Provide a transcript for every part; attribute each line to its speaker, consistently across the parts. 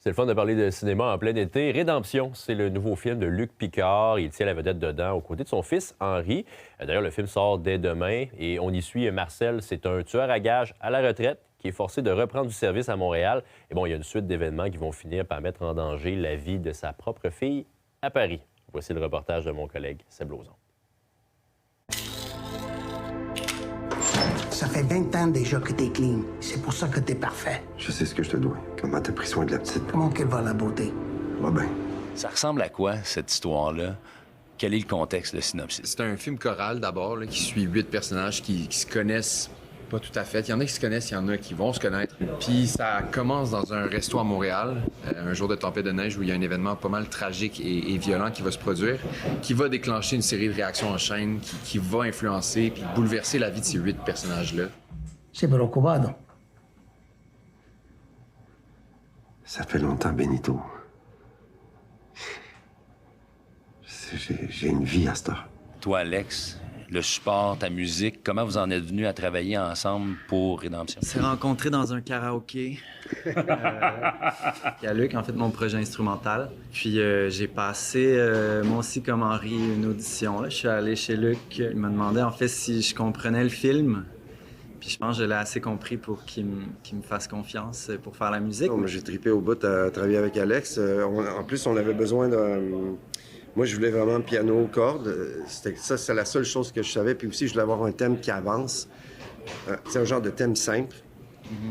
Speaker 1: C'est le fun de parler de cinéma en plein été. Rédemption, c'est le nouveau film de Luc Picard. Il tient la vedette dedans aux côtés de son fils Henri. D'ailleurs, le film sort dès demain et on y suit Marcel. C'est un tueur à gages à la retraite qui est forcé de reprendre du service à Montréal. Et bon, il y a une suite d'événements qui vont finir par mettre en danger la vie de sa propre fille à Paris. Voici le reportage de mon collègue Seb Lauzon.
Speaker 2: Ça fait 20 ans déjà que t'es clean. C'est pour ça que t'es parfait.
Speaker 3: Je sais ce que je te dois. Comment t'as pris soin de la petite.
Speaker 2: Comment qu'elle va, la beauté?
Speaker 3: Va bien.
Speaker 4: Ça ressemble à quoi, cette histoire-là? Quel est le contexte, le synopsis?
Speaker 5: C'est un film choral, d'abord, qui suit 8 personnages qui se connaissent pas tout à fait. Il y en a qui se connaissent, il y en a qui vont se connaître. Puis ça commence dans un resto à Montréal, un jour de tempête de neige où il y a un événement pas mal tragique et violent qui va se produire, qui va déclencher une série de réactions en chaîne, qui va influencer puis bouleverser la vie de ces 8 personnages-là.
Speaker 2: C'est preoccupado.
Speaker 3: Ça fait longtemps, Benito. J'ai une vie à cette heure.
Speaker 4: Toi, Alex, le support, ta musique, comment vous en êtes venus à travailler ensemble pour Rédemption?
Speaker 6: On s'est rencontrés dans un karaoké. Il y a Luc, en fait, mon projet instrumental. Puis j'ai passé, moi aussi, comme Henri, une audition. Là. Je suis allé chez Luc. Il m'a demandé, en fait, si je comprenais le film. Puis je pense que je l'ai assez compris pour qu'il me fasse confiance pour faire la musique.
Speaker 3: J'ai trippé au bout à travailler avec Alex. En plus, on avait besoin de... Moi, je voulais vraiment piano, cordes. C'est la seule chose que je savais. Puis aussi, je voulais avoir un thème qui avance. C'est un genre de thème simple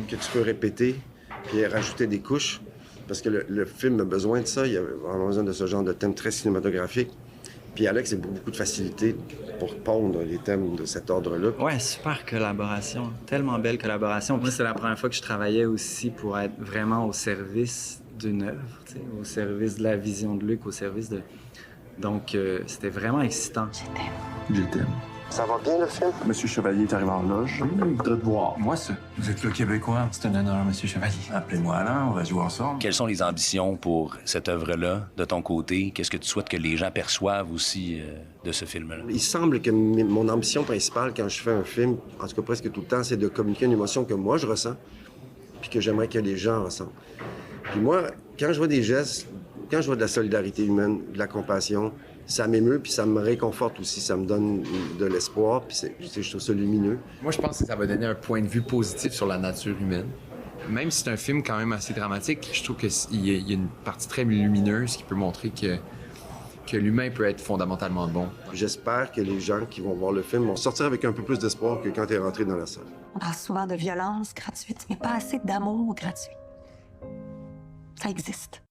Speaker 3: que tu peux répéter puis rajouter des couches. Parce que le film a besoin de ça. Il a vraiment besoin de ce genre de thème très cinématographique. Puis Alex a beaucoup de facilité pour pondre les thèmes de cet ordre-là.
Speaker 6: Ouais, super collaboration. Tellement belle collaboration. Moi, c'est la première fois que je travaillais aussi pour être vraiment au service d'une œuvre, au service de la vision de Luc, au service de... Donc, c'était vraiment excitant.
Speaker 7: Je t'aime.
Speaker 3: Ça va bien, le film?
Speaker 7: Monsieur Chevalier est arrivé en loge. Il voudrait te voir. Moi, ça. Vous êtes le Québécois. C'est un honneur, Monsieur Chevalier. Appelez-moi Alain, on va jouer ensemble.
Speaker 4: Quelles sont les ambitions pour cette œuvre-là, de ton côté? Qu'est-ce que tu souhaites que les gens perçoivent aussi de ce film-là?
Speaker 3: Il semble que mon ambition principale quand je fais un film, en tout cas presque tout le temps, c'est de communiquer une émotion que moi, je ressens, puis que j'aimerais que les gens ressentent. Puis moi, quand je vois des gestes, quand je vois de la solidarité humaine, de la compassion, ça m'émeut, puis ça me réconforte aussi, ça me donne de l'espoir, puis je trouve ça lumineux.
Speaker 5: Moi, je pense que ça va donner un point de vue positif sur la nature humaine. Même si c'est un film quand même assez dramatique, je trouve qu'il y a une partie très lumineuse qui peut montrer que l'humain peut être fondamentalement bon.
Speaker 3: J'espère que les gens qui vont voir le film vont sortir avec un peu plus d'espoir que quand tu es rentré dans la salle.
Speaker 8: On parle souvent de violence gratuite, mais pas assez d'amour gratuit. Ça existe.